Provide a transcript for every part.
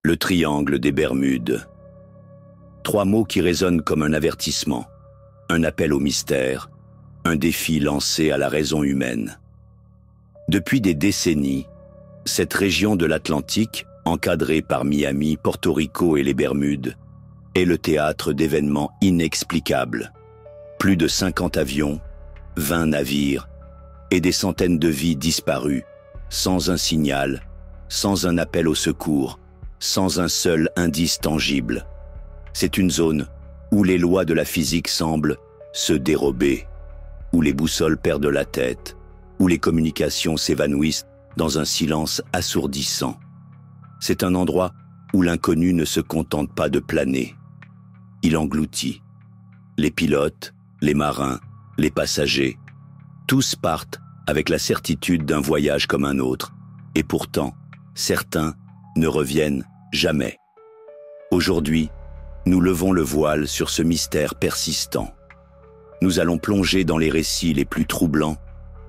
Le triangle des Bermudes. Trois mots qui résonnent comme un avertissement, un appel au mystère, un défi lancé à la raison humaine. Depuis des décennies, cette région de l'Atlantique, encadrée par Miami, Porto Rico et les Bermudes, est le théâtre d'événements inexplicables. Plus de 50 avions, 20 navires et des centaines de vies disparues, sans un signal, sans un appel au secours, sans un seul indice tangible. C'est une zone où les lois de la physique semblent se dérober, où les boussoles perdent la tête, où les communications s'évanouissent dans un silence assourdissant. C'est un endroit où l'inconnu ne se contente pas de planer. Il engloutit. Les pilotes, les marins, les passagers, tous partent avec la certitude d'un voyage comme un autre, et pourtant, certains ne reviennent jamais. Aujourd'hui, nous levons le voile sur ce mystère persistant. Nous allons plonger dans les récits les plus troublants,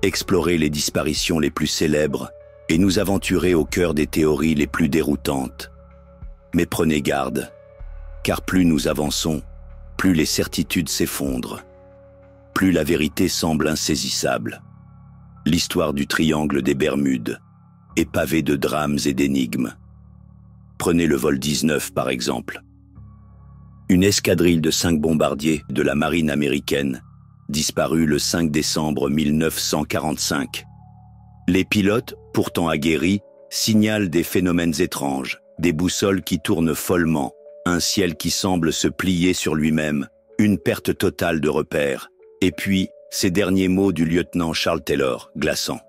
explorer les disparitions les plus célèbres et nous aventurer au cœur des théories les plus déroutantes. Mais prenez garde, car plus nous avançons, plus les certitudes s'effondrent, plus la vérité semble insaisissable. L'histoire du triangle des Bermudes est pavée de drames et d'énigmes. Prenez le vol 19 par exemple. Une escadrille de 5 bombardiers de la marine américaine disparue le 5 décembre 1945. Les pilotes, pourtant aguerris, signalent des phénomènes étranges, des boussoles qui tournent follement, un ciel qui semble se plier sur lui-même, une perte totale de repères, et puis ces derniers mots du lieutenant Charles Taylor, glaçants.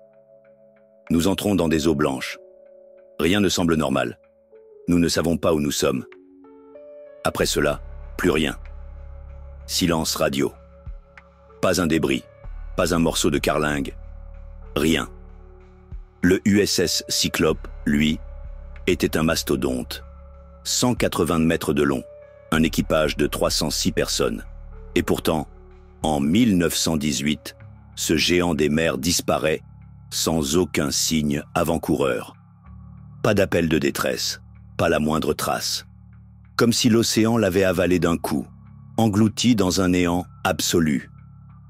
Nous entrons dans des eaux blanches. Rien ne semble normal. Nous ne savons pas où nous sommes. Après cela, plus rien. Silence radio. Pas un débris, pas un morceau de carlingue. Rien. Le USS Cyclope, lui, était un mastodonte. 180 mètres de long, un équipage de 306 personnes. Et pourtant, en 1918, ce géant des mers disparaît sans aucun signe avant-coureur. Pas d'appel de détresse, pas la moindre trace. Comme si l'océan l'avait avalé d'un coup, englouti dans un néant absolu.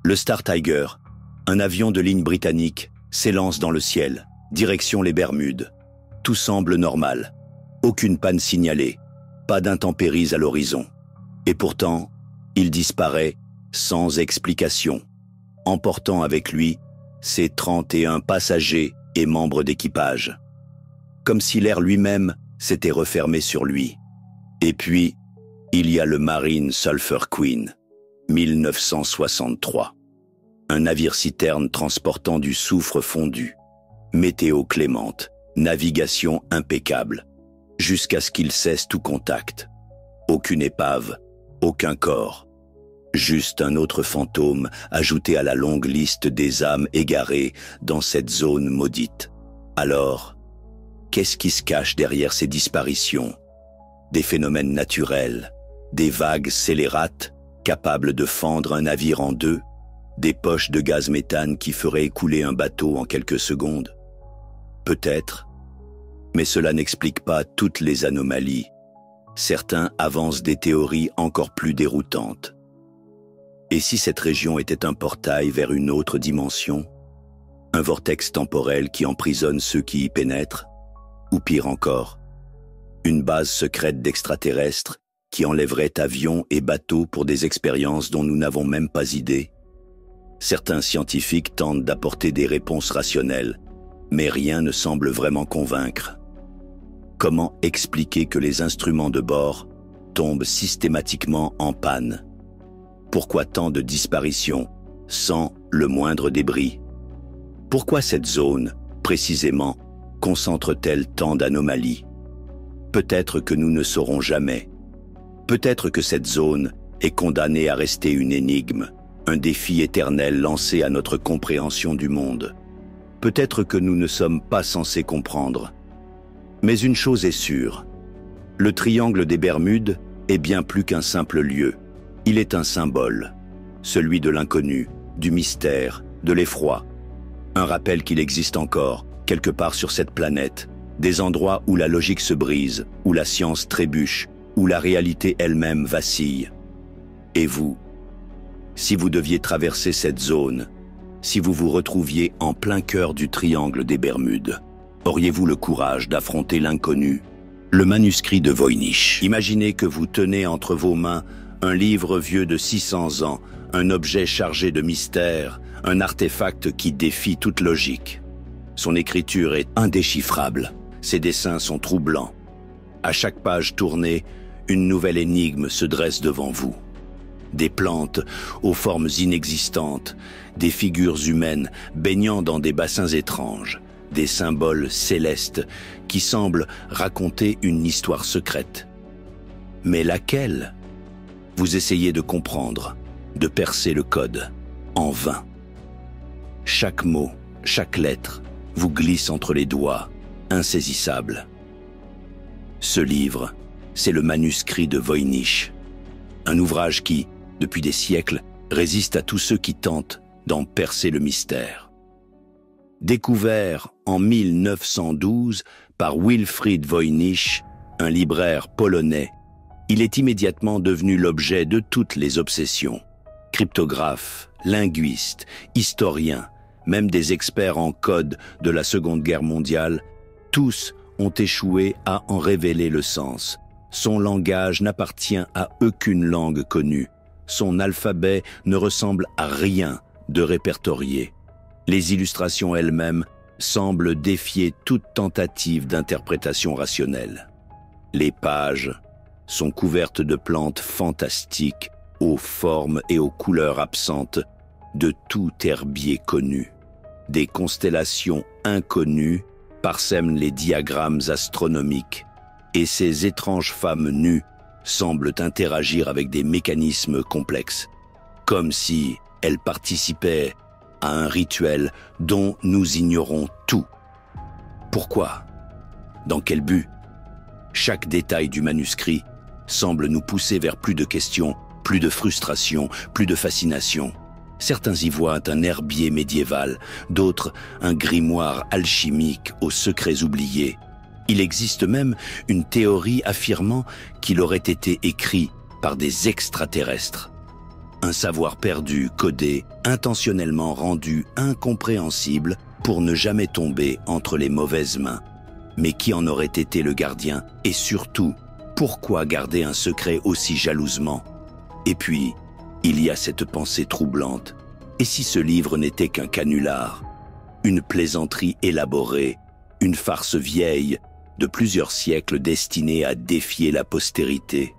Le Star Tiger, un avion de ligne britannique, s'élance dans le ciel, direction les Bermudes. Tout semble normal. Aucune panne signalée, pas d'intempéries à l'horizon. Et pourtant, il disparaît sans explication, emportant avec lui ses 31 passagers et membres d'équipage. Comme si l'air lui-même s'était refermé sur lui. Et puis, il y a le Marine Sulphur Queen, 1963. Un navire-citerne transportant du soufre fondu. Météo clémente, navigation impeccable, jusqu'à ce qu'il cesse tout contact. Aucune épave, aucun corps. Juste un autre fantôme ajouté à la longue liste des âmes égarées dans cette zone maudite. Alors, qu'est-ce qui se cache derrière ces disparitions ? Des phénomènes naturels, des vagues scélérates capables de fendre un navire en deux, des poches de gaz méthane qui feraient écouler un bateau en quelques secondes. Peut-être, mais cela n'explique pas toutes les anomalies. Certains avancent des théories encore plus déroutantes. Et si cette région était un portail vers une autre dimension, un vortex temporel qui emprisonne ceux qui y pénètrent, ou pire encore, une base secrète d'extraterrestres qui enlèverait avions et bateaux pour des expériences dont nous n'avons même pas idée. Certains scientifiques tentent d'apporter des réponses rationnelles, mais rien ne semble vraiment convaincre. Comment expliquer que les instruments de bord tombent systématiquement en panne ? Pourquoi tant de disparitions, sans le moindre débris ? Pourquoi cette zone, précisément, concentre-t-elle tant d'anomalies ? Peut-être que nous ne saurons jamais. Peut-être que cette zone est condamnée à rester une énigme, un défi éternel lancé à notre compréhension du monde. Peut-être que nous ne sommes pas censés comprendre. Mais une chose est sûre, le triangle des Bermudes est bien plus qu'un simple lieu. Il est un symbole, celui de l'inconnu, du mystère, de l'effroi. Un rappel qu'il existe encore, quelque part sur cette planète, Des endroits où la logique se brise, où la science trébuche, où la réalité elle-même vacille. Et vous, si vous deviez traverser cette zone, si vous vous retrouviez en plein cœur du triangle des Bermudes, auriez-vous le courage d'affronter l'inconnu? Le manuscrit de Voynich. Imaginez que vous tenez entre vos mains un livre vieux de 600 ans, un objet chargé de mystère, un artefact qui défie toute logique. Son écriture est indéchiffrable, ses dessins sont troublants. À chaque page tournée, une nouvelle énigme se dresse devant vous. Des plantes aux formes inexistantes, des figures humaines baignant dans des bassins étranges, des symboles célestes qui semblent raconter une histoire secrète. Mais laquelle? Vous essayez de comprendre, de percer le code, en vain. Chaque mot, chaque lettre vous glisse entre les doigts, insaisissable. Ce livre, c'est le manuscrit de Voynich, un ouvrage qui, depuis des siècles, résiste à tous ceux qui tentent d'en percer le mystère. Découvert en 1912 par Wilfried Voynich, un libraire polonais, il est immédiatement devenu l'objet de toutes les obsessions. Cryptographes, linguistes, historiens, même des experts en code de la Seconde Guerre mondiale, tous ont échoué à en révéler le sens. Son langage n'appartient à aucune langue connue. Son alphabet ne ressemble à rien de répertorié. Les illustrations elles-mêmes semblent défier toute tentative d'interprétation rationnelle. Les pages sont couvertes de plantes fantastiques, aux formes et aux couleurs absentes de tout herbier connu. Des constellations inconnues parsèment les diagrammes astronomiques, et ces étranges femmes nues semblent interagir avec des mécanismes complexes, comme si elles participaient à un rituel dont nous ignorons tout. Pourquoi? Dans quel but? Chaque détail du manuscrit semble nous pousser vers plus de questions, plus de frustration, plus de fascination. Certains y voient un herbier médiéval, d'autres un grimoire alchimique aux secrets oubliés. Il existe même une théorie affirmant qu'il aurait été écrit par des extraterrestres. Un savoir perdu, codé, intentionnellement rendu incompréhensible pour ne jamais tomber entre les mauvaises mains. Mais qui en aurait été le gardien? Et surtout, pourquoi garder un secret aussi jalousement? Et puis, il y a cette pensée troublante. Et si ce livre n'était qu'un canular? Une plaisanterie élaborée, une farce vieille, de plusieurs siècles destinée à défier la postérité?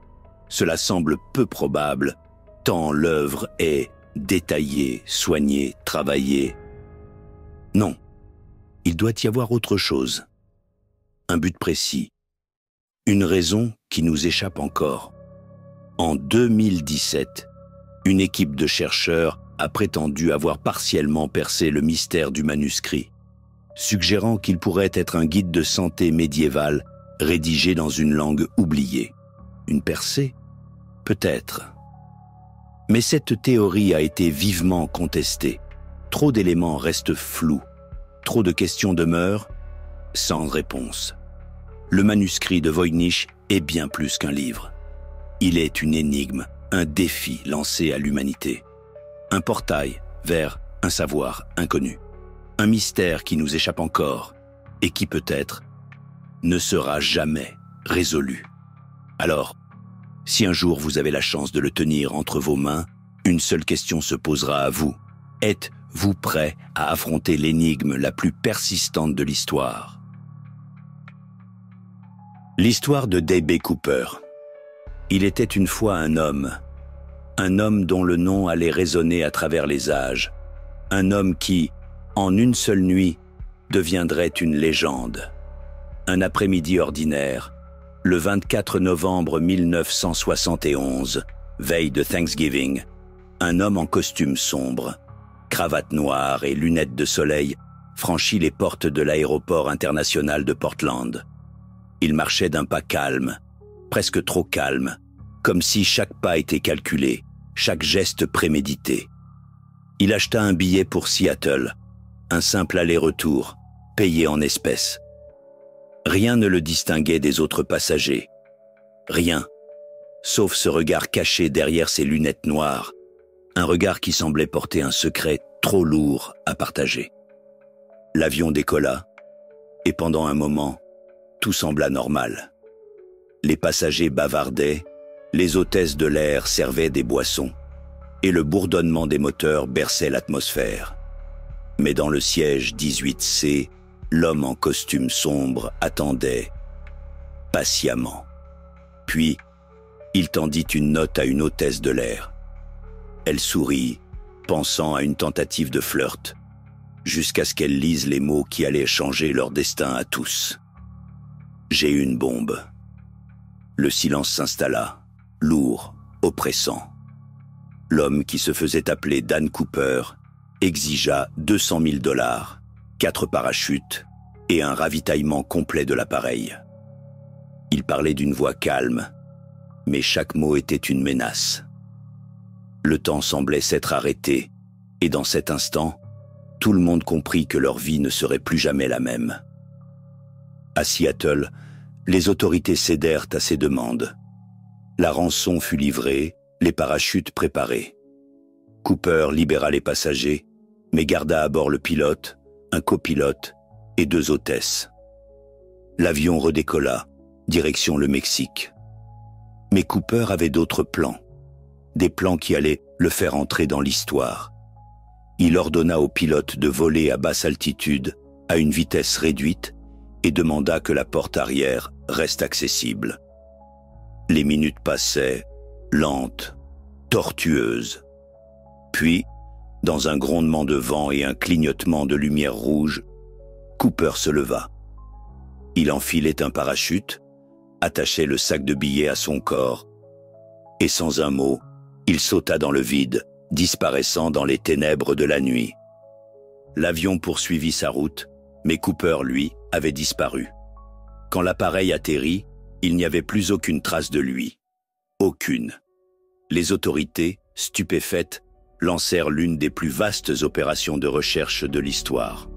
Cela semble peu probable, tant l'œuvre est détaillée, soignée, travaillée. Non, il doit y avoir autre chose. Un but précis. Une raison qui nous échappe encore. En 2017, une équipe de chercheurs a prétendu avoir partiellement percé le mystère du manuscrit, suggérant qu'il pourrait être un guide de santé médiéval rédigé dans une langue oubliée. Une percée? Peut-être. Mais cette théorie a été vivement contestée. Trop d'éléments restent flous. Trop de questions demeurent sans réponse. Le manuscrit de Voynich est bien plus qu'un livre. Il est une énigme, un défi lancé à l'humanité. Un portail vers un savoir inconnu. Un mystère qui nous échappe encore et qui peut-être ne sera jamais résolu. Alors, si un jour vous avez la chance de le tenir entre vos mains, une seule question se posera à vous. Êtes-vous prêt à affronter l'énigme la plus persistante de l'histoire? L'histoire de D.B. Cooper. Il était une fois un homme dont le nom allait résonner à travers les âges, un homme qui, en une seule nuit, deviendrait une légende. Un après-midi ordinaire, le 24 novembre 1971, veille de Thanksgiving, un homme en costume sombre, cravate noire et lunettes de soleil franchit les portes de l'aéroport international de Portland. Il marchait d'un pas calme, presque trop calme, comme si chaque pas était calculé, chaque geste prémédité. Il acheta un billet pour Seattle, un simple aller-retour, payé en espèces. Rien ne le distinguait des autres passagers. Rien, sauf ce regard caché derrière ses lunettes noires, un regard qui semblait porter un secret trop lourd à partager. L'avion décolla, et pendant un moment, tout sembla normal. Les passagers bavardaient, les hôtesses de l'air servaient des boissons, et le bourdonnement des moteurs berçait l'atmosphère. Mais dans le siège 18C, l'homme en costume sombre attendait, patiemment. Puis, il tendit une note à une hôtesse de l'air. Elle sourit, pensant à une tentative de flirt, jusqu'à ce qu'elle lise les mots qui allaient changer leur destin à tous. « J'ai une bombe. » Le silence s'installa, lourd, oppressant. L'homme qui se faisait appeler Dan Cooper exigea 200 000 $, 4 parachutes et un ravitaillement complet de l'appareil. Il parlait d'une voix calme, mais chaque mot était une menace. Le temps semblait s'être arrêté, et dans cet instant, tout le monde comprit que leur vie ne serait plus jamais la même. À Seattle, les autorités cédèrent à ces demandes. La rançon fut livrée, les parachutes préparés. Cooper libéra les passagers, mais garda à bord le pilote, un copilote et 2 hôtesses. L'avion redécolla, direction le Mexique. Mais Cooper avait d'autres plans, des plans qui allaient le faire entrer dans l'histoire. Il ordonna au pilote de voler à basse altitude, à une vitesse réduite, et demanda que la porte arrière reste accessible. Les minutes passaient, lentes, tortueuses. Puis, dans un grondement de vent et un clignotement de lumière rouge, Cooper se leva. Il enfilait un parachute, attachait le sac de billets à son corps, et sans un mot, il sauta dans le vide, disparaissant dans les ténèbres de la nuit. L'avion poursuivit sa route, mais Cooper, lui, avait disparu. Quand l'appareil atterrit, il n'y avait plus aucune trace de lui. Aucune. Les autorités, stupéfaites, lancèrent l'une des plus vastes opérations de recherche de l'histoire.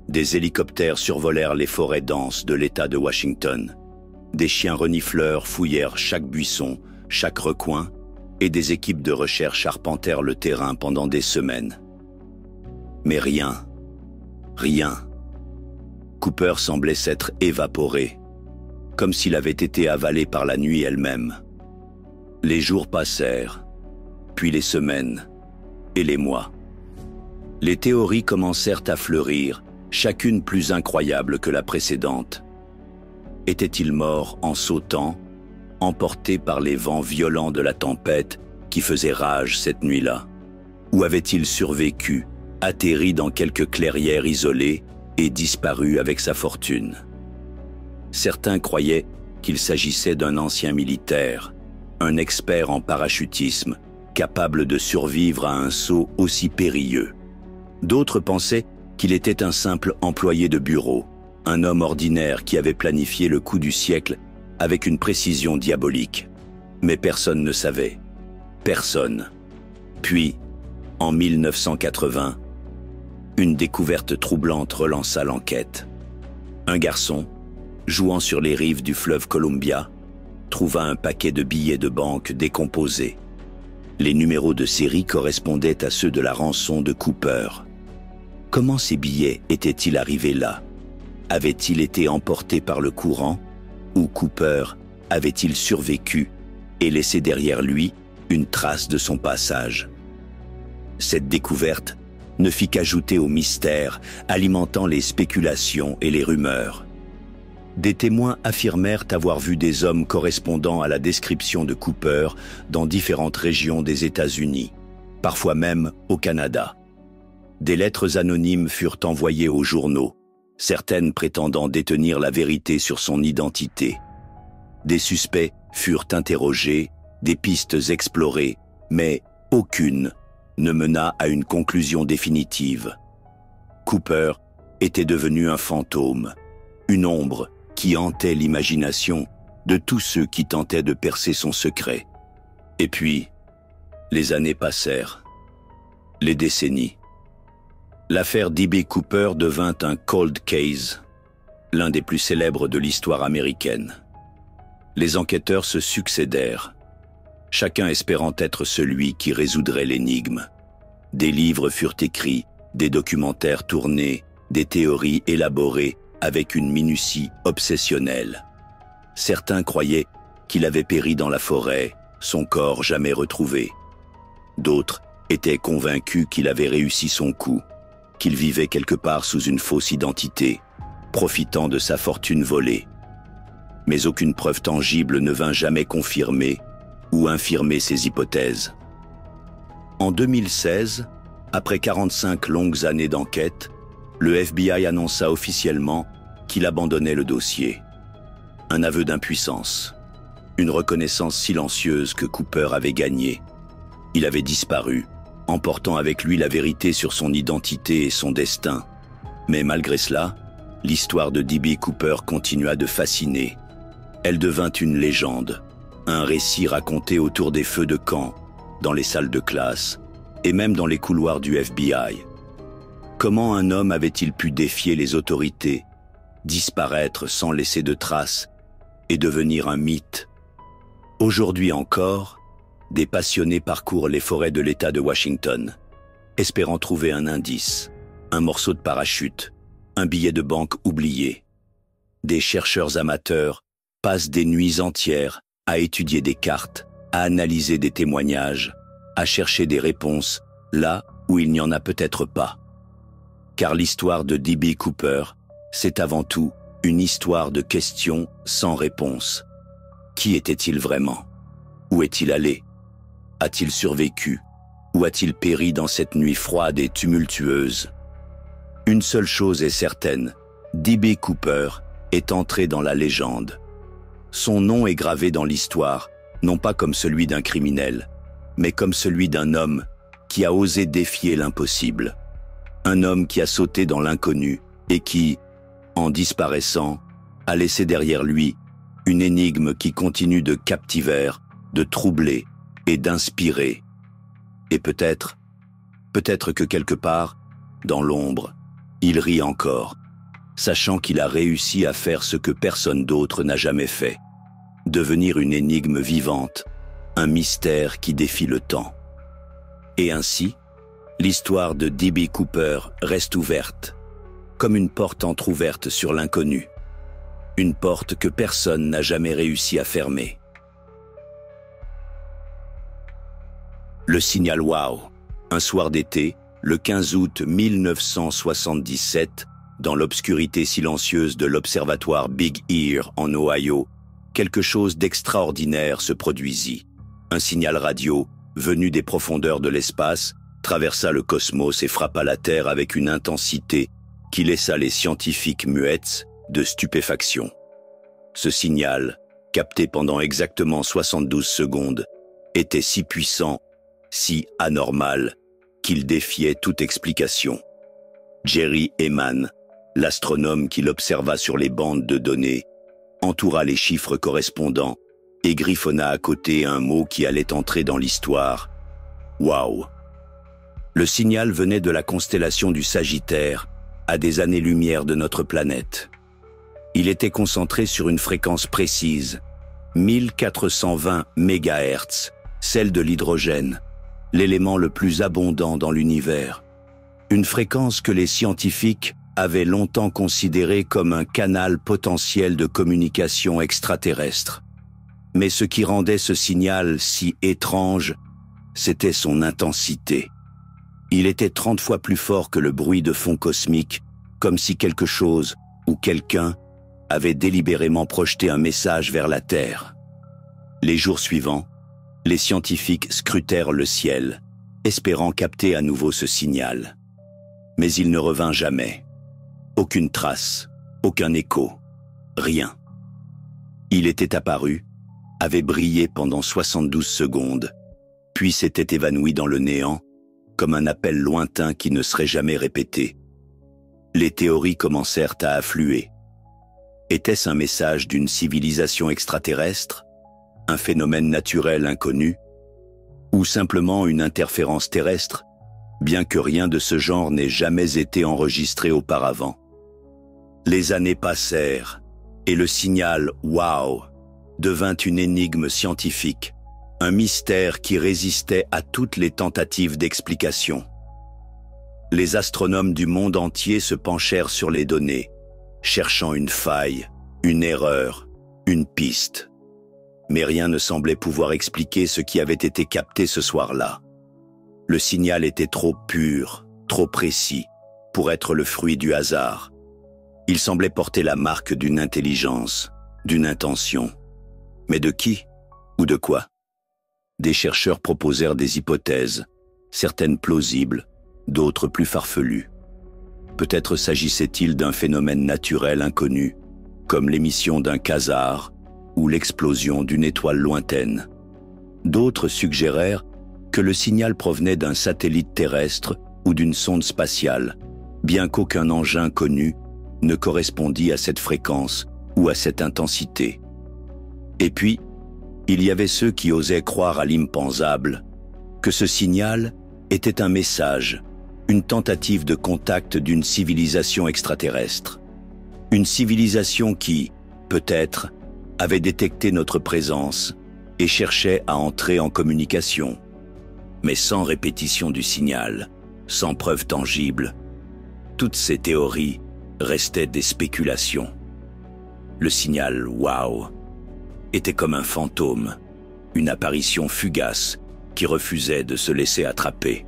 Des hélicoptères survolèrent les forêts denses de l'État de Washington. Des chiens renifleurs fouillèrent chaque buisson, chaque recoin, et des équipes de recherche arpentèrent le terrain pendant des semaines. Mais rien. Rien. Cooper semblait s'être évaporé, comme s'il avait été avalé par la nuit elle-même. Les jours passèrent, puis les semaines, et les mois. Les théories commencèrent à fleurir, chacune plus incroyable que la précédente. Était-il mort en sautant, emporté par les vents violents de la tempête qui faisait rage cette nuit-là? Ou avait-il survécu, atterri dans quelque clairière isolée et disparu avec sa fortune? Certains croyaient qu'il s'agissait d'un ancien militaire, un expert en parachutisme, capable de survivre à un saut aussi périlleux. D'autres pensaient qu'il était un simple employé de bureau, un homme ordinaire qui avait planifié le coup du siècle avec une précision diabolique. Mais personne ne savait. Personne. Puis, en 1980, une découverte troublante relança l'enquête. Un garçon, jouant sur les rives du fleuve Columbia, trouva un paquet de billets de banque décomposés. Les numéros de série correspondaient à ceux de la rançon de Cooper. Comment ces billets étaient-ils arrivés là? Avaient-ils été emportés par le courant? Ou Cooper avait-il survécu et laissé derrière lui une trace de son passage? Cette découverte ne fit qu'ajouter au mystère, alimentant les spéculations et les rumeurs. Des témoins affirmèrent avoir vu des hommes correspondant à la description de Cooper dans différentes régions des États-Unis, parfois même au Canada. Des lettres anonymes furent envoyées aux journaux, certaines prétendant détenir la vérité sur son identité. Des suspects furent interrogés, des pistes explorées, mais aucune ne mena à une conclusion définitive. Cooper était devenu un fantôme, une ombre qui hantait l'imagination de tous ceux qui tentaient de percer son secret. Et puis, les années passèrent, les décennies. L'affaire D.B. Cooper devint un cold case. l'un des plus célèbres de l'histoire américaine. Les enquêteurs se succédèrent, chacun espérant être celui qui résoudrait l'énigme. Des livres furent écrits, des documentaires tournés, des théories élaborées avec une minutie obsessionnelle. Certains croyaient qu'il avait péri dans la forêt, son corps jamais retrouvé. D'autres étaient convaincus qu'il avait réussi son coup, qu'il vivait quelque part sous une fausse identité, profitant de sa fortune volée. Mais aucune preuve tangible ne vint jamais confirmer ou infirmer ces hypothèses. En 2016, après 45 longues années d'enquête, le FBI annonça officiellement qu'il abandonnait le dossier. Un aveu d'impuissance, une reconnaissance silencieuse que Cooper avait gagnée. Il avait disparu, emportant avec lui la vérité sur son identité et son destin. Mais malgré cela, l'histoire de D.B. Cooper continua de fasciner. Elle devint une légende, un récit raconté autour des feux de camp, dans les salles de classe et même dans les couloirs du FBI. Comment un homme avait-il pu défier les autorités, disparaître sans laisser de traces et devenir un mythe? Aujourd'hui encore, des passionnés parcourent les forêts de l'État de Washington, espérant trouver un indice, un morceau de parachute, un billet de banque oublié. Des chercheurs amateurs passent des nuits entières à étudier des cartes, à analyser des témoignages, à chercher des réponses là où il n'y en a peut-être pas. Car l'histoire de D.B. Cooper, c'est avant tout une histoire de questions sans réponse. Qui était-il vraiment? Où est-il allé? A-t-il survécu? Ou a-t-il péri dans cette nuit froide et tumultueuse? Une seule chose est certaine, D.B. Cooper est entré dans la légende. Son nom est gravé dans l'histoire, non pas comme celui d'un criminel, mais comme celui d'un homme qui a osé défier l'impossible. Un homme qui a sauté dans l'inconnu et qui, en disparaissant, a laissé derrière lui une énigme qui continue de captiver, de troubler et d'inspirer. Et peut-être que quelque part, dans l'ombre, il rit encore, sachant qu'il a réussi à faire ce que personne d'autre n'a jamais fait. Devenir une énigme vivante, un mystère qui défie le temps. Et ainsi, l'histoire de D.B. Cooper reste ouverte, comme une porte entr'ouverte sur l'inconnu. Une porte que personne n'a jamais réussi à fermer. Le signal WOW. Un soir d'été, le 15 août 1977, dans l'obscurité silencieuse de l'observatoire Big Ear en Ohio, quelque chose d'extraordinaire se produisit. Un signal radio, venu des profondeurs de l'espace, traversa le cosmos et frappa la Terre avec une intensité qui laissa les scientifiques muettes de stupéfaction. Ce signal, capté pendant exactement 72 secondes, était si puissant, si anormal, qu'il défiait toute explication. Jerry Heyman, l'astronome qui l'observa sur les bandes de données, entoura les chiffres correspondants et griffonna à côté un mot qui allait entrer dans l'histoire. Waouh! Le signal venait de la constellation du Sagittaire, à des années-lumière de notre planète. Il était concentré sur une fréquence précise, 1420 MHz, celle de l'hydrogène, l'élément le plus abondant dans l'univers. Une fréquence que les scientifiques avaient longtemps considérée comme un canal potentiel de communication extraterrestre. Mais ce qui rendait ce signal si étrange, c'était son intensité. Il était 30 fois plus fort que le bruit de fond cosmique, comme si quelque chose ou quelqu'un avait délibérément projeté un message vers la Terre. Les jours suivants, les scientifiques scrutèrent le ciel, espérant capter à nouveau ce signal. Mais il ne revint jamais. Aucune trace, aucun écho, rien. Il était apparu, avait brillé pendant 72 secondes, puis s'était évanoui dans le néant, comme un appel lointain qui ne serait jamais répété. Les théories commencèrent à affluer. Était-ce un message d'une civilisation extraterrestre, un phénomène naturel inconnu, ou simplement une interférence terrestre, bien que rien de ce genre n'ait jamais été enregistré auparavant? Les années passèrent, et le signal « Wow » devint une énigme scientifique, un mystère qui résistait à toutes les tentatives d'explication. Les astronomes du monde entier se penchèrent sur les données, cherchant une faille, une erreur, une piste. Mais rien ne semblait pouvoir expliquer ce qui avait été capté ce soir-là. Le signal était trop pur, trop précis, pour être le fruit du hasard. Il semblait porter la marque d'une intelligence, d'une intention. Mais de qui ou de quoi? Des chercheurs proposèrent des hypothèses, certaines plausibles, d'autres plus farfelues. Peut-être s'agissait-il d'un phénomène naturel inconnu, comme l'émission d'un quasar ou l'explosion d'une étoile lointaine. D'autres suggérèrent que le signal provenait d'un satellite terrestre ou d'une sonde spatiale, bien qu'aucun engin connu ne correspondît à cette fréquence ou à cette intensité. Et puis, il y avait ceux qui osaient croire à l'impensable, que ce signal était un message, une tentative de contact d'une civilisation extraterrestre. Une civilisation qui, peut-être, avait détecté notre présence et cherchait à entrer en communication. Mais sans répétition du signal, sans preuve tangible, toutes ces théories restaient des spéculations. Le signal « Wow » était comme un fantôme, une apparition fugace qui refusait de se laisser attraper.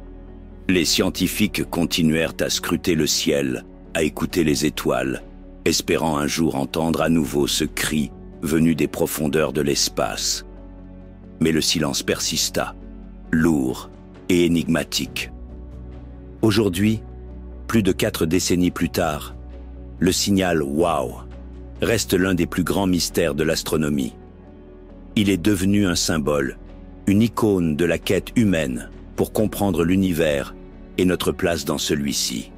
Les scientifiques continuèrent à scruter le ciel, à écouter les étoiles, espérant un jour entendre à nouveau ce cri venu des profondeurs de l'espace. Mais le silence persista, lourd et énigmatique. Aujourd'hui, plus de 4 décennies plus tard, le signal « Wow » reste l'un des plus grands mystères de l'astronomie. Il est devenu un symbole, une icône de la quête humaine pour comprendre l'univers et notre place dans celui-ci.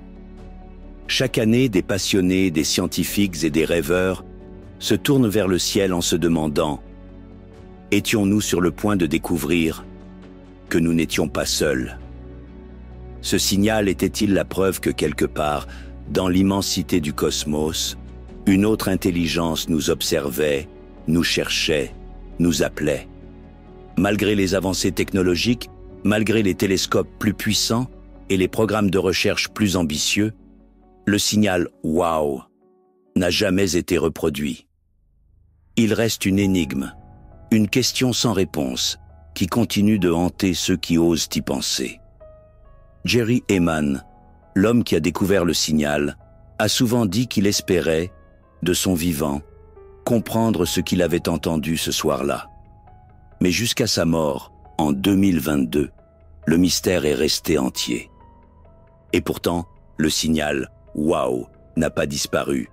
Chaque année, des passionnés, des scientifiques et des rêveurs se tournent vers le ciel en se demandant « Étions-nous sur le point de découvrir que nous n'étions pas seuls ?» Ce signal était-il la preuve que quelque part, dans l'immensité du cosmos, une autre intelligence nous observait, nous cherchait, nous appelait? Malgré les avancées technologiques, malgré les télescopes plus puissants et les programmes de recherche plus ambitieux, le signal « Wow » n'a jamais été reproduit. Il reste une énigme, une question sans réponse, qui continue de hanter ceux qui osent y penser. Jerry Heyman, l'homme qui a découvert le signal, a souvent dit qu'il espérait, de son vivant, comprendre ce qu'il avait entendu ce soir-là. Mais jusqu'à sa mort, en 2022, le mystère est resté entier. Et pourtant, le signal « Wow » n'a pas disparu.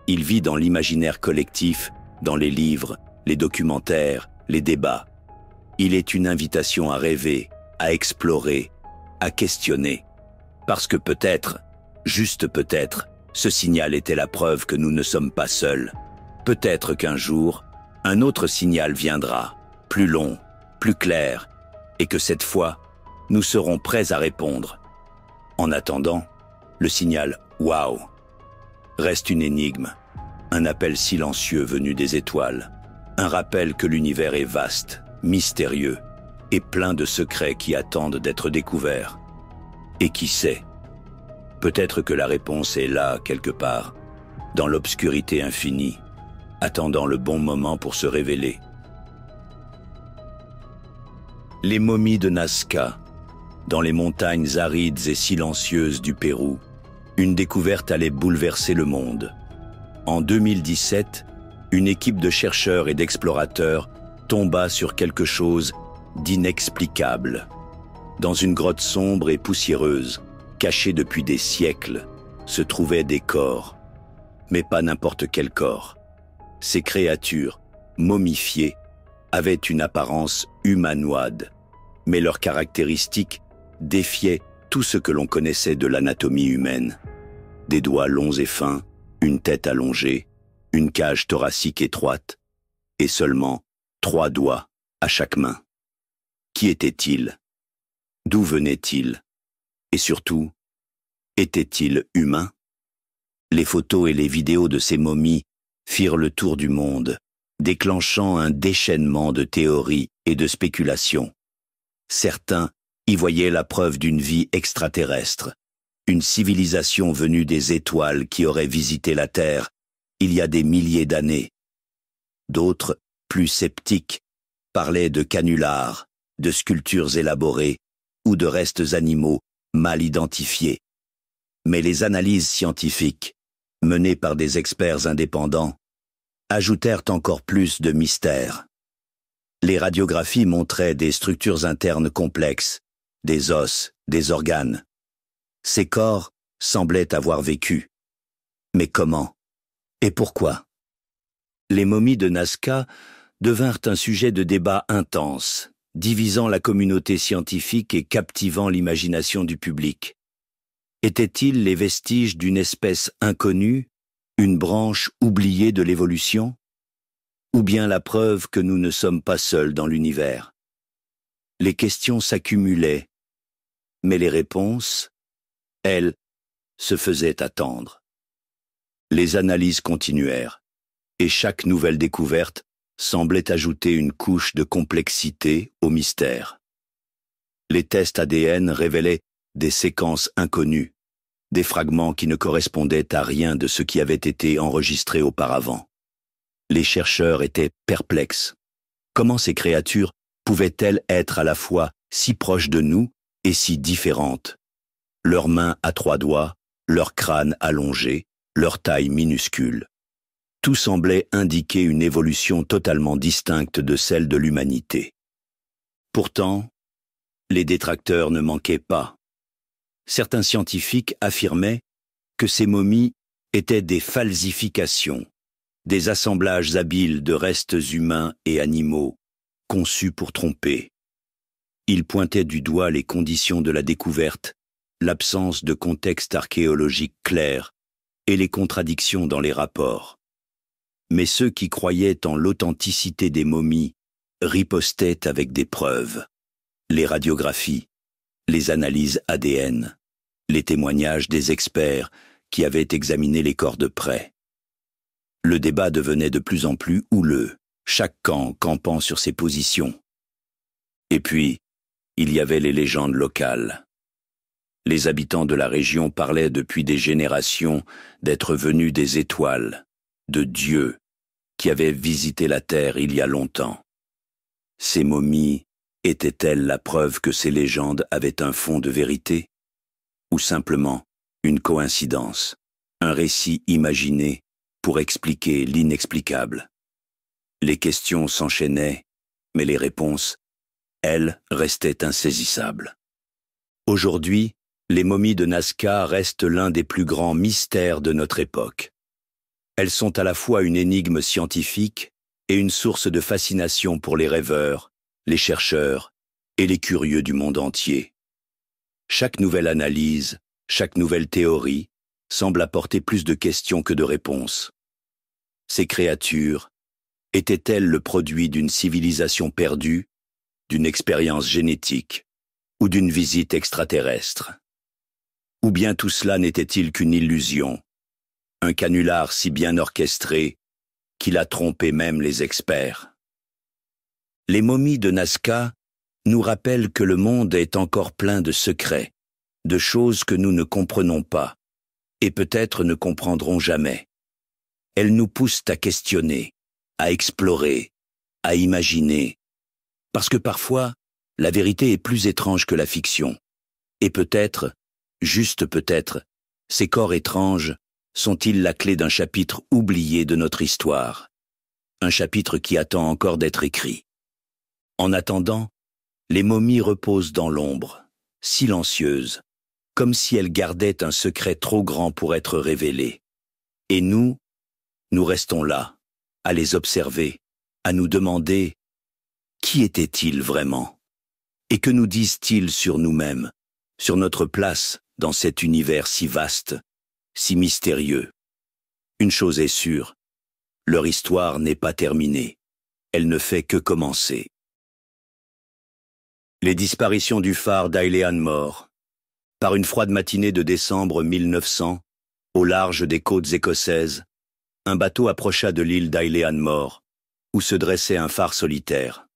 Il vit dans l'imaginaire collectif, dans les livres, les documentaires, les débats. Il est une invitation à rêver, à explorer, à questionner. Parce que peut-être, juste peut-être, ce signal était la preuve que nous ne sommes pas seuls. Peut-être qu'un jour, un autre signal viendra, plus long, plus clair, et que cette fois, nous serons prêts à répondre. En attendant, le signal « Wow » reste une énigme, un appel silencieux venu des étoiles, un rappel que l'univers est vaste, mystérieux et plein de secrets qui attendent d'être découverts. Et qui sait, peut-être que la réponse est là, quelque part, dans l'obscurité infinie, attendant le bon moment pour se révéler. Les momies de Nazca, dans les montagnes arides et silencieuses du Pérou, une découverte allait bouleverser le monde. En 2017, une équipe de chercheurs et d'explorateurs tomba sur quelque chose d'inexplicable. Dans une grotte sombre et poussiéreuse, cachée depuis des siècles, se trouvaient des corps. Mais pas n'importe quel corps. Ces créatures, momifiées, avaient une apparence humanoïde, mais leurs caractéristiques défiaient tout ce que l'on connaissait de l'anatomie humaine. Des doigts longs et fins, une tête allongée, une cage thoracique étroite, et seulement 3 doigts à chaque main. Qui étaient-ils? D'où venaient-ils? Et surtout, étaient-ils humains? Les photos et les vidéos de ces momies firent le tour du monde, déclenchant un déchaînement de théories et de spéculations. Certains y voyaient la preuve d'une vie extraterrestre, une civilisation venue des étoiles qui aurait visité la Terre il y a des milliers d'années. D'autres, plus sceptiques, parlaient de canulars, de sculptures élaborées ou de restes animaux mal identifiés. Mais les analyses scientifiques, menées par des experts indépendants, ajoutèrent encore plus de mystère. Les radiographies montraient des structures internes complexes, des os, des organes. Ces corps semblaient avoir vécu. Mais comment? Et pourquoi? Les momies de Nazca devinrent un sujet de débat intense, divisant la communauté scientifique et captivant l'imagination du public. Étaient-ils les vestiges d'une espèce inconnue, une branche oubliée de l'évolution? Ou bien la preuve que nous ne sommes pas seuls dans l'univers? Les questions s'accumulaient, mais les réponses, elles, se faisaient attendre. Les analyses continuèrent, et chaque nouvelle découverte semblait ajouter une couche de complexité au mystère. Les tests ADN révélaient des séquences inconnues, des fragments qui ne correspondaient à rien de ce qui avait été enregistré auparavant. Les chercheurs étaient perplexes. Comment ces créatures pouvaient-elles être à la fois si proches de nous et si différentes? Leurs mains à 3 doigts, leur crâne allongé, leur taille minuscule. Tout semblait indiquer une évolution totalement distincte de celle de l'humanité. Pourtant, les détracteurs ne manquaient pas. Certains scientifiques affirmaient que ces momies étaient des falsifications, des assemblages habiles de restes humains et animaux, conçus pour tromper. Ils pointaient du doigt les conditions de la découverte, l'absence de contexte archéologique clair et les contradictions dans les rapports. Mais ceux qui croyaient en l'authenticité des momies ripostaient avec des preuves, les radiographies, les analyses ADN, les témoignages des experts qui avaient examiné les corps de près. Le débat devenait de plus en plus houleux, chaque camp campant sur ses positions. Et puis, il y avait les légendes locales. Les habitants de la région parlaient depuis des générations d'être venus des étoiles, de dieux, qui avaient visité la Terre il y a longtemps. Ces momies étaient-elles la preuve que ces légendes avaient un fond de vérité? Ou simplement une coïncidence, un récit imaginé pour expliquer l'inexplicable? Les questions s'enchaînaient, mais les réponses, elles, restaient insaisissables. Aujourd'hui, les momies de Nazca restent l'un des plus grands mystères de notre époque. Elles sont à la fois une énigme scientifique et une source de fascination pour les rêveurs, les chercheurs et les curieux du monde entier. Chaque nouvelle analyse, chaque nouvelle théorie semble apporter plus de questions que de réponses. Ces créatures étaient-elles le produit d'une civilisation perdue, d'une expérience génétique ou d'une visite extraterrestre? Ou bien tout cela n'était-il qu'une illusion, un canular si bien orchestré qu'il a trompé même les experts? Les momies de Nazca nous rappellent que le monde est encore plein de secrets, de choses que nous ne comprenons pas, et peut-être ne comprendrons jamais. Elles nous poussent à questionner, à explorer, à imaginer, parce que parfois, la vérité est plus étrange que la fiction, et peut-être, juste peut-être, ces corps étranges sont-ils la clé d'un chapitre oublié de notre histoire, un chapitre qui attend encore d'être écrit. En attendant, les momies reposent dans l'ombre, silencieuses, comme si elles gardaient un secret trop grand pour être révélé. Et nous restons là, à les observer, à nous demander qui étaient-ils vraiment? Et que nous disent-ils sur nous-mêmes, sur notre place dans cet univers si vaste, si mystérieux? Une chose est sûre, leur histoire n'est pas terminée, elle ne fait que commencer. Les disparitions du phare d'Ailean Mor. Par une froide matinée de décembre 1900, Au large des côtes écossaises, un bateau approcha de l'île d'Aileanmore, où se dressait un phare solitaire.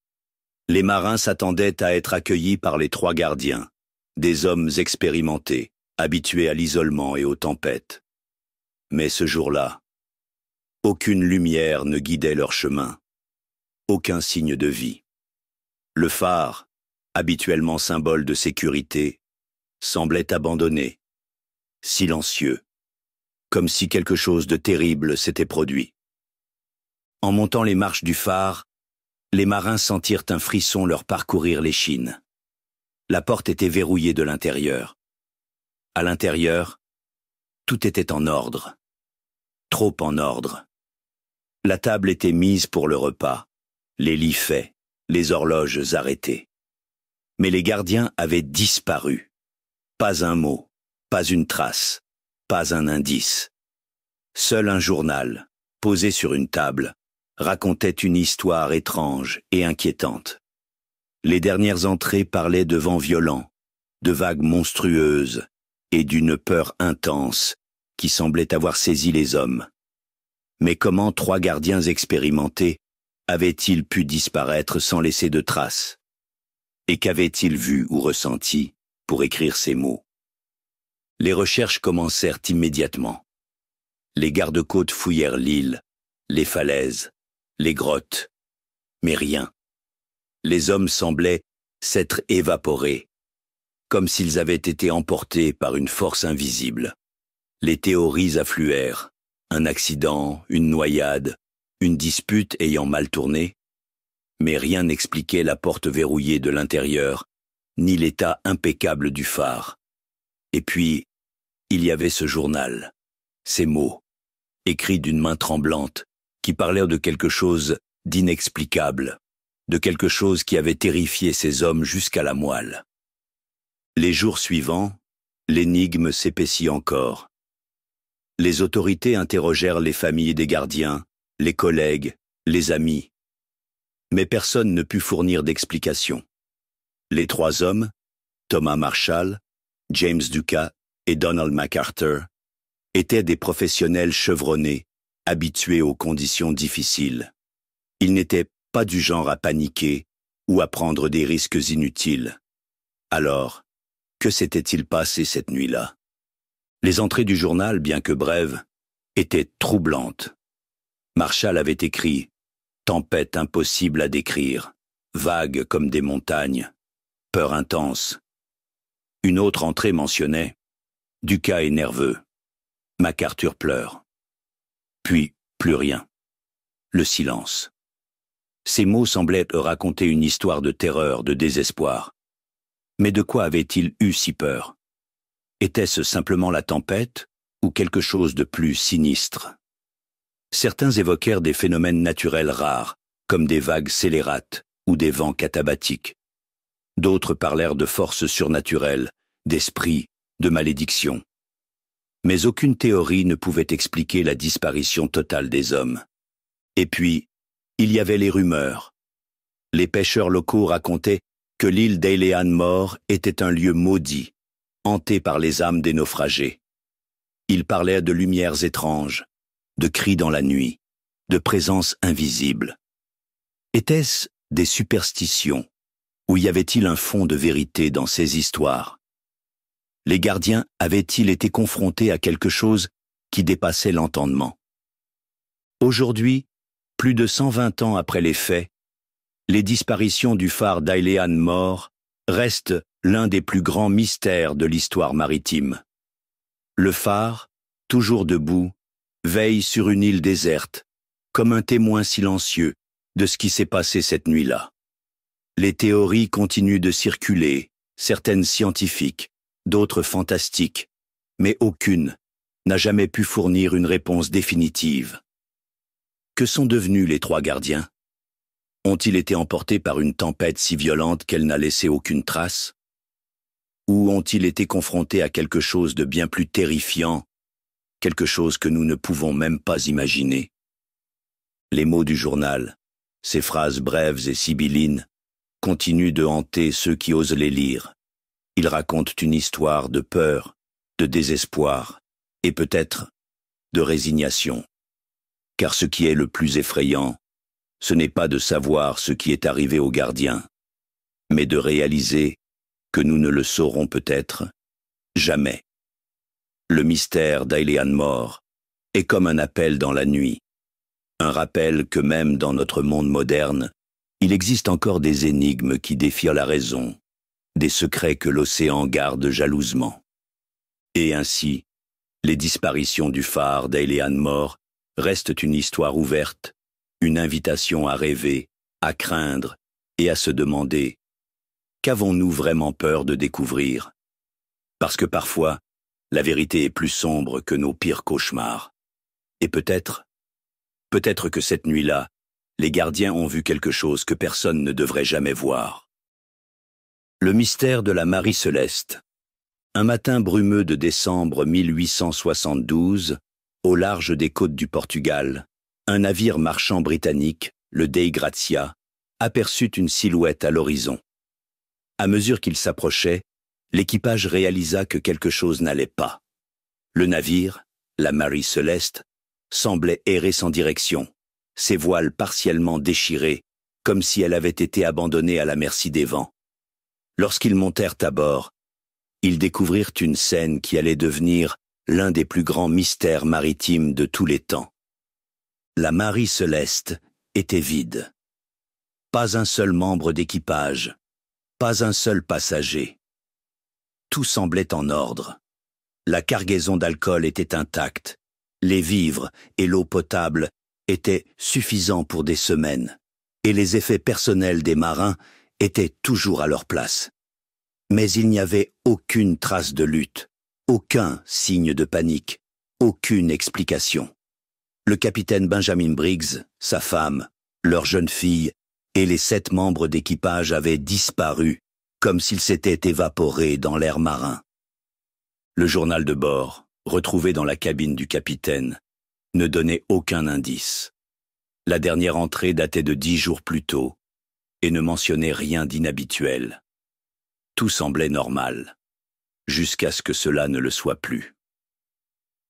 Les marins s'attendaient à être accueillis par les 3 gardiens, des hommes expérimentés, habitués à l'isolement et aux tempêtes. Mais ce jour-là, aucune lumière ne guidait leur chemin, aucun signe de vie. Le phare, habituellement symbole de sécurité, semblait abandonné, silencieux, comme si quelque chose de terrible s'était produit. En montant les marches du phare, les marins sentirent un frisson leur parcourir l'échine. La porte était verrouillée de l'intérieur. À l'intérieur, tout était en ordre. Trop en ordre. La table était mise pour le repas, les lits faits, les horloges arrêtées. Mais les gardiens avaient disparu. Pas un mot, pas une trace, pas un indice. Seul un journal, posé sur une table, racontait une histoire étrange et inquiétante. Les dernières entrées parlaient de vents violents, de vagues monstrueuses et d'une peur intense qui semblait avoir saisi les hommes. Mais comment 3 gardiens expérimentés avaient-ils pu disparaître sans laisser de traces? Et qu'avaient-ils vu ou ressenti pour écrire ces mots? Les recherches commencèrent immédiatement. Les gardes-côtes fouillèrent l'île, les falaises, les grottes, mais rien. Les hommes semblaient s'être évaporés, comme s'ils avaient été emportés par une force invisible. Les théories affluèrent. Un accident, une noyade, une dispute ayant mal tourné. Mais rien n'expliquait la porte verrouillée de l'intérieur, ni l'état impeccable du phare. Et puis, il y avait ce journal, ces mots, écrits d'une main tremblante, qui parlaient de quelque chose d'inexplicable, de quelque chose qui avait terrifié ces hommes jusqu'à la moelle. Les jours suivants, l'énigme s'épaissit encore. Les autorités interrogèrent les familles des gardiens, les collègues, les amis. Mais personne ne put fournir d'explication. Les 3 hommes, Thomas Marshall, James Ducat et Donald MacArthur, étaient des professionnels chevronnés, habitués aux conditions difficiles. Ils n'étaient pas du genre à paniquer ou à prendre des risques inutiles. Alors, que s'était-il passé cette nuit-là? Les entrées du journal, bien que brèves, étaient troublantes. Marshall avait écrit « Tempête impossible à décrire, vagues comme des montagnes, peur intense ». Une autre entrée mentionnait « Ducat est nerveux, MacArthur pleure ». Puis, plus rien. Le silence. Ces mots semblaient raconter une histoire de terreur, de désespoir. Mais de quoi avait-il eu si peur? Était-ce simplement la tempête ou quelque chose de plus sinistre? Certains évoquèrent des phénomènes naturels rares, comme des vagues scélérates ou des vents catabatiques. D'autres parlèrent de forces surnaturelles, d'esprits, de malédictions. Mais aucune théorie ne pouvait expliquer la disparition totale des hommes. Et puis, il y avait les rumeurs. Les pêcheurs locaux racontaient que l'île d'Aileanmore était un lieu maudit, hanté par les âmes des naufragés. Ils parlaient de lumières étranges, de cris dans la nuit, de présences invisibles. Étaient-ce des superstitions, ou y avait-il un fond de vérité dans ces histoires? Les gardiens avaient-ils été confrontés à quelque chose qui dépassait l'entendement? Aujourd'hui, plus de 120 ans après les faits, les disparitions du phare d'Aileanmore restent l'un des plus grands mystères de l'histoire maritime. Le phare, toujours debout, veille sur une île déserte, comme un témoin silencieux de ce qui s'est passé cette nuit-là. Les théories continuent de circuler, certaines scientifiques, d'autres fantastiques, mais aucune n'a jamais pu fournir une réponse définitive. Que sont devenus les 3 gardiens? Ont-ils été emportés par une tempête si violente qu'elle n'a laissé aucune trace? Ou ont-ils été confrontés à quelque chose de bien plus terrifiant, quelque chose que nous ne pouvons même pas imaginer? Les mots du journal, ces phrases brèves et sibyllines, continuent de hanter ceux qui osent les lire. Ils racontent une histoire de peur, de désespoir et peut-être de résignation. Car ce qui est le plus effrayant, ce n'est pas de savoir ce qui est arrivé aux gardiens, mais de réaliser que nous ne le saurons peut-être jamais. Le mystère d'Ailean Mor est comme un appel dans la nuit, un rappel que même dans notre monde moderne, il existe encore des énigmes qui défient la raison, des secrets que l'océan garde jalousement. Et ainsi, les disparitions du phare d'Ailean Mor restent une histoire ouverte, une invitation à rêver, à craindre et à se demander « Qu'avons-nous vraiment peur de découvrir ?» Parce que parfois, la vérité est plus sombre que nos pires cauchemars. Et peut-être que cette nuit-là, les gardiens ont vu quelque chose que personne ne devrait jamais voir. Le mystère de la Marie Céleste. Un matin brumeux de décembre 1872, au large des côtes du Portugal, un navire marchand britannique, le Dei Gratia, aperçut une silhouette à l'horizon. À mesure qu'il s'approchait, l'équipage réalisa que quelque chose n'allait pas. Le navire, la Marie Céleste, semblait errer sans direction, ses voiles partiellement déchirées, comme si elle avait été abandonnée à la merci des vents. Lorsqu'ils montèrent à bord, ils découvrirent une scène qui allait devenir l'un des plus grands mystères maritimes de tous les temps. La Marie Céleste était vide. Pas un seul membre d'équipage, pas un seul passager. Tout semblait en ordre. La cargaison d'alcool était intacte. Les vivres et l'eau potable étaient suffisants pour des semaines, et les effets personnels des marins étaient toujours à leur place. Mais il n'y avait aucune trace de lutte, aucun signe de panique, aucune explication. Le capitaine Benjamin Briggs, sa femme, leur jeune fille et les 7 membres d'équipage avaient disparu, comme s'ils s'étaient évaporés dans l'air marin. Le journal de bord, retrouvé dans la cabine du capitaine, ne donnait aucun indice. La dernière entrée datait de 10 jours plus tôt et ne mentionnait rien d'inhabituel. Tout semblait normal, jusqu'à ce que cela ne le soit plus.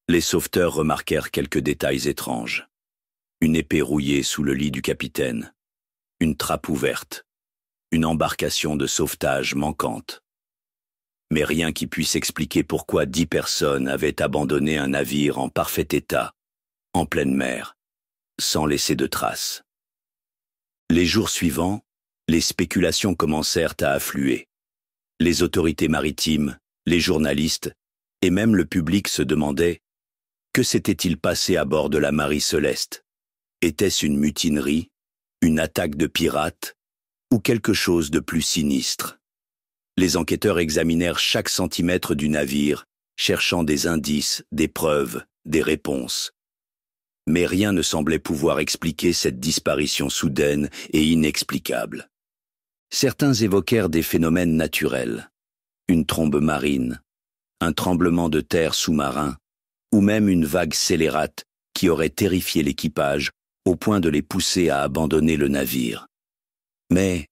Les sauveteurs remarquèrent quelques détails étranges. Une épée rouillée sous le lit du capitaine, une trappe ouverte, une embarcation de sauvetage manquante. Mais rien qui puisse expliquer pourquoi 10 personnes avaient abandonné un navire en parfait état, en pleine mer, sans laisser de traces. Les jours suivants, les spéculations commencèrent à affluer. Les autorités maritimes, les journalistes et même le public se demandaient que s'était-il passé à bord de la Marie Céleste. Était-ce une mutinerie, une attaque de pirates ou quelque chose de plus sinistre? Les enquêteurs examinèrent chaque centimètre du navire, cherchant des indices, des preuves, des réponses. Mais rien ne semblait pouvoir expliquer cette disparition soudaine et inexplicable. Certains évoquèrent des phénomènes naturels, une trombe marine, un tremblement de terre sous-marin, ou même une vague scélérate qui aurait terrifié l'équipage au point de les pousser à abandonner le navire. Mais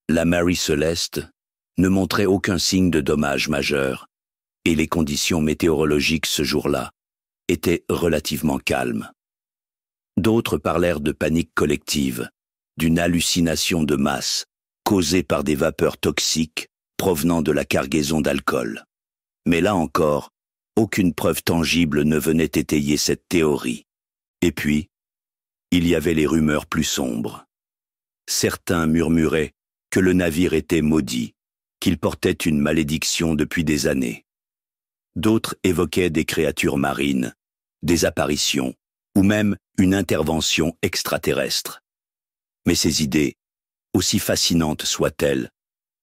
la Marie Céleste ne montrait aucun signe de dommage majeur, et les conditions météorologiques ce jour-là étaient relativement calmes. D'autres parlèrent de panique collective, d'une hallucination de masse causée par des vapeurs toxiques provenant de la cargaison d'alcool. Mais là encore, aucune preuve tangible ne venait étayer cette théorie. Et puis, il y avait les rumeurs plus sombres. Certains murmuraient que le navire était maudit, qu'il portait une malédiction depuis des années. D'autres évoquaient des créatures marines, des apparitions, ou même une intervention extraterrestre. Mais ces idées, aussi fascinantes soient-elles,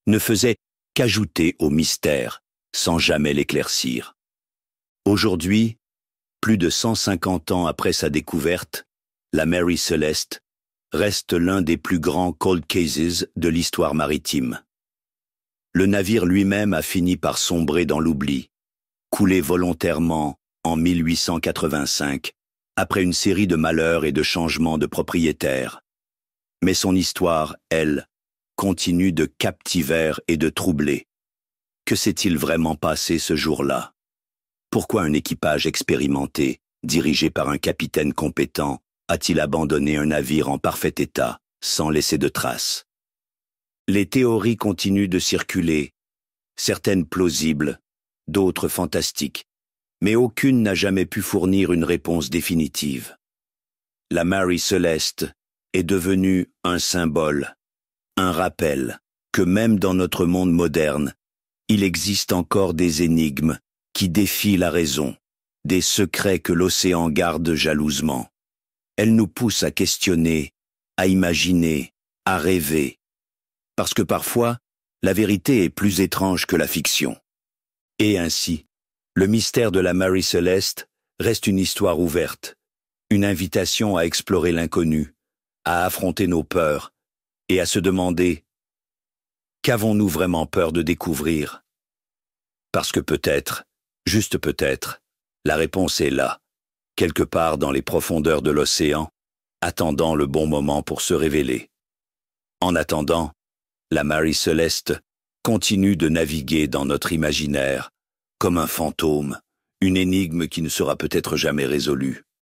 ne faisaient qu'ajouter au mystère, sans jamais l'éclaircir. Aujourd'hui, plus de 150 ans après sa découverte, la Marie Céleste reste l'un des plus grands cold cases de l'histoire maritime. Le navire lui-même a fini par sombrer dans l'oubli, coulé volontairement en 1885, après une série de malheurs et de changements de propriétaires. Mais son histoire, elle, continue de captiver et de troubler. Que s'est-il vraiment passé ce jour-là? Pourquoi un équipage expérimenté, dirigé par un capitaine compétent, a-t-il abandonné un navire en parfait état, sans laisser de traces? Les théories continuent de circuler, certaines plausibles, d'autres fantastiques, mais aucune n'a jamais pu fournir une réponse définitive. La Mary Celeste est devenue un symbole, un rappel que même dans notre monde moderne, il existe encore des énigmes qui défient la raison, des secrets que l'océan garde jalousement. Elle nous pousse à questionner, à imaginer, à rêver. Parce que parfois, la vérité est plus étrange que la fiction. Et ainsi, le mystère de la Mary Celeste reste une histoire ouverte, une invitation à explorer l'inconnu, à affronter nos peurs et à se demander « Qu'avons-nous vraiment peur de découvrir ?» Parce que peut-être, juste peut-être, la réponse est là, quelque part dans les profondeurs de l'océan, attendant le bon moment pour se révéler. En attendant, la Mary Celeste continue de naviguer dans notre imaginaire, comme un fantôme, une énigme qui ne sera peut-être jamais résolue.